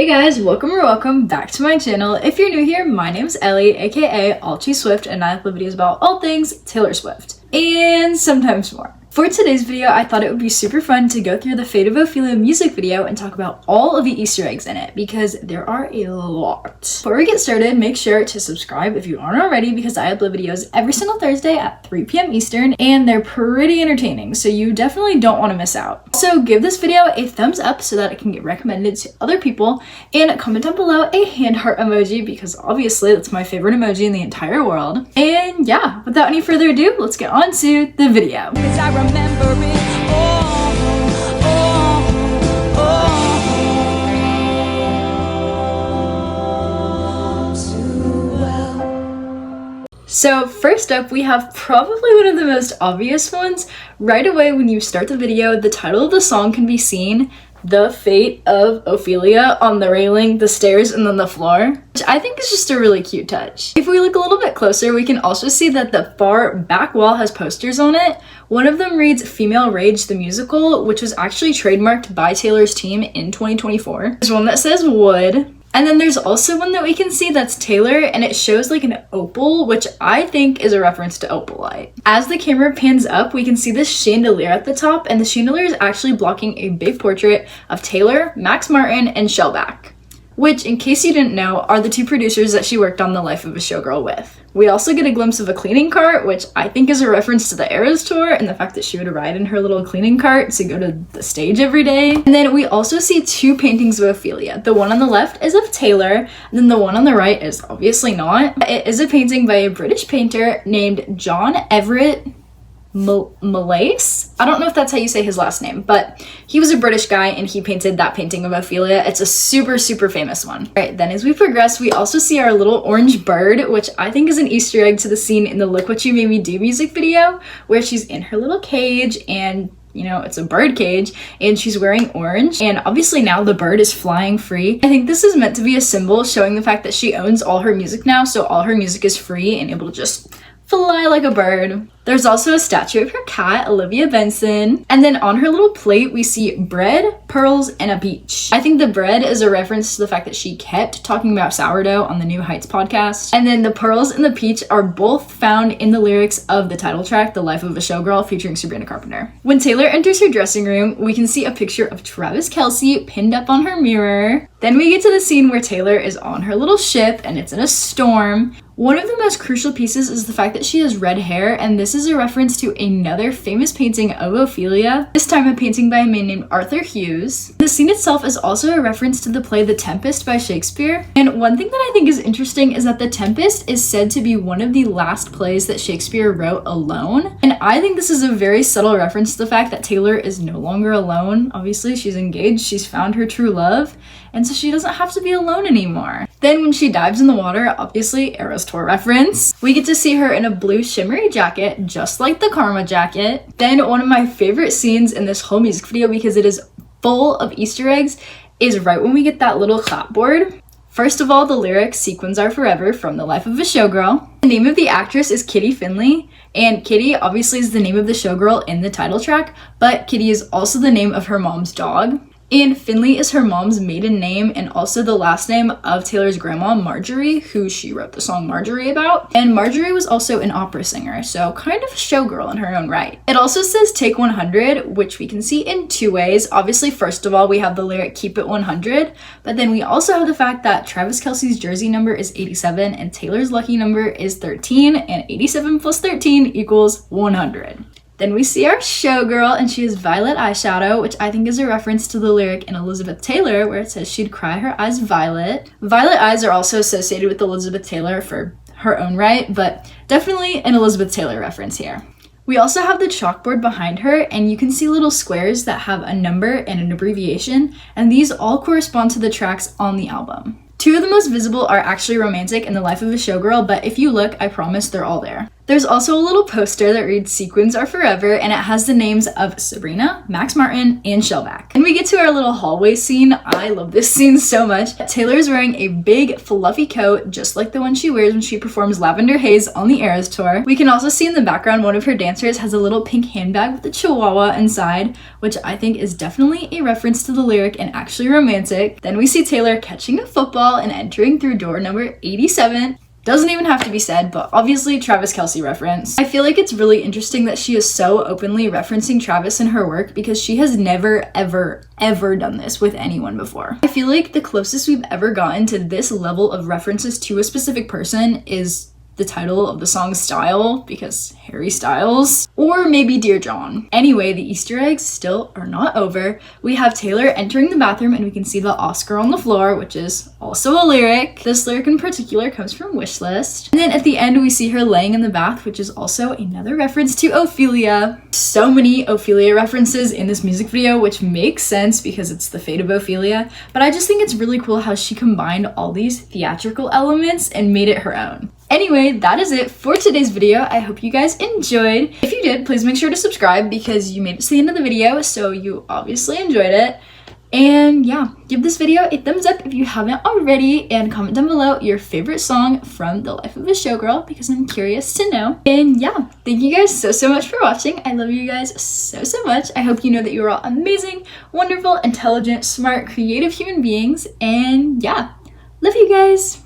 Hey guys, welcome back to my channel. If you're new here, my name is Ellie, aka Alchi Swift, and I upload videos about all things Taylor Swift, and sometimes more. For today's video, I thought it would be super fun to go through the Fate of Ophelia music video and talk about all of the Easter eggs in it, because there are a lot. Before we get started, make sure to subscribe if you aren't already, because I upload videos every single Thursday at 3 p.m. Eastern, and they're pretty entertaining, so you definitely don't want to miss out. Also, give this video a thumbs up so that it can get recommended to other people, and comment down below a hand heart emoji, because obviously that's my favorite emoji in the entire world. And yeah, without any further ado, let's get on to the video. Remember it too well. So first up, we have probably one of the most obvious ones. Right away when you start the video, the title of the song can be seen, The Fate of Ophelia, on the railing, the stairs, and then the floor, which I think is just a really cute touch. If we look a little bit closer, we can also see that the far back wall has posters on it. One of them reads Female Rage the Musical, which was actually trademarked by Taylor's team in 2024. There's one that says Wood. And then there's also one that we can see that's Taylor, and it shows like an opal, which I think is a reference to opalite. As the camera pans up, we can see this chandelier at the top, and the chandelier is actually blocking a big portrait of Taylor, Max Martin, and Shellback, which, in case you didn't know, are the two producers that she worked on The Life of a Showgirl with. We also get a glimpse of a cleaning cart, which I think is a reference to the Eras tour and the fact that she would ride in her little cleaning cart to go to the stage every day. And then we also see two paintings of Ophelia. The one on the left is of Taylor, and then the one on the right is obviously not. It is a painting by a British painter named John Everett Malaise. I don't know if that's how you say his last name, but he was a British guy and he painted that painting of Ophelia. It's a super famous one. All right, then as we progress, we also see our little orange bird, which I think is an Easter egg to the scene in the Look What You Made Me Do music video, where she's in her little cage and, you know, it's a bird cage, and she's wearing orange, and obviously now the bird is flying free. I think this is meant to be a symbol showing the fact that she owns all her music now, so all her music is free and able to just fly like a bird. There's also a statue of her cat, Olivia Benson, and then on her little plate we see bread, pearls, and a peach. I think the bread is a reference to the fact that she kept talking about sourdough on the New Heights podcast, and then the pearls and the peach are both found in the lyrics of the title track, The Life of a Showgirl, featuring Sabrina Carpenter. When Taylor enters her dressing room, we can see a picture of Travis Kelce pinned up on her mirror. Then we get to the scene where Taylor is on her little ship and it's in a storm. One of the most crucial pieces is the fact that she has red hair, and this is a reference to another famous painting of Ophelia, this time a painting by a man named Arthur Hughes. The scene itself is also a reference to the play The Tempest by Shakespeare, and one thing that I think is interesting is that The Tempest is said to be one of the last plays that Shakespeare wrote alone, and I think this is a very subtle reference to the fact that Taylor is no longer alone. Obviously, she's engaged, she's found her true love, and so she doesn't have to be alone anymore. Then when she dives in the water, obviously Eras tour reference, we get to see her in a blue shimmery jacket, just like the Karma jacket. Then one of my favorite scenes in this whole music video, because it is full of Easter eggs, is right when we get that little clapboard. First of all, the lyrics, "Sequins are forever," from The Life of a Showgirl. The name of the actress is Kitty Finley, and Kitty obviously is the name of the showgirl in the title track, but Kitty is also the name of her mom's dog. And Finley is her mom's maiden name and also the last name of Taylor's grandma, Marjorie, who she wrote the song Marjorie about. And Marjorie was also an opera singer, so kind of a showgirl in her own right. It also says Take 100, which we can see in two ways. Obviously, first of all, we have the lyric Keep It 100, but then we also have the fact that Travis Kelce's jersey number is 87 and Taylor's lucky number is 13, and 87 plus 13 equals 100. Then we see our showgirl, and she has violet eyeshadow, which I think is a reference to the lyric in Elizabeth Taylor where it says she'd cry her eyes violet. Violet eyes are also associated with Elizabeth Taylor for her own right, but definitely an Elizabeth Taylor reference here. We also have the chalkboard behind her, and you can see little squares that have a number and an abbreviation, and these all correspond to the tracks on the album. Two of the most visible are actually romantic in The Life of a Showgirl, but if you look, I promise they're all there. There's also a little poster that reads "Sequins are forever," and it has the names of Sabrina, Max Martin, and Shellback. And we get to our little hallway scene. I love this scene so much. Taylor's wearing a big fluffy coat, just like the one she wears when she performs Lavender Haze on the Eras tour. We can also see in the background one of her dancers has a little pink handbag with a chihuahua inside, which I think is definitely a reference to the lyric and actually romantic. Then we see Taylor catching a football and entering through door number 87. Doesn't even have to be said, but obviously Travis Kelce reference. I feel like it's really interesting that she is so openly referencing Travis in her work because she has never, ever done this with anyone before. I feel like the closest we've ever gotten to this level of references to a specific person is the title of the song Style, because Harry Styles, or maybe Dear John. Anyway, the Easter eggs still are not over. We have Taylor entering the bathroom and we can see the Oscar on the floor, which is also a lyric. This lyric in particular comes from Wishlist. And then at the end we see her laying in the bath, which is also another reference to Ophelia. So many Ophelia references in this music video, which makes sense because it's the Fate of Ophelia, but I just think it's really cool how she combined all these theatrical elements and made it her own. Anyway, that is it for today's video. I hope you guys enjoyed. If you did, please make sure to subscribe because you made it to the end of the video, so you obviously enjoyed it. And yeah, give this video a thumbs up if you haven't already, and comment down below your favorite song from the life of a showgirl because I'm curious to know. And yeah, thank you guys so much for watching. I love you guys so much. I hope you know that you are all amazing, wonderful, intelligent, smart, creative human beings. And yeah, love you guys.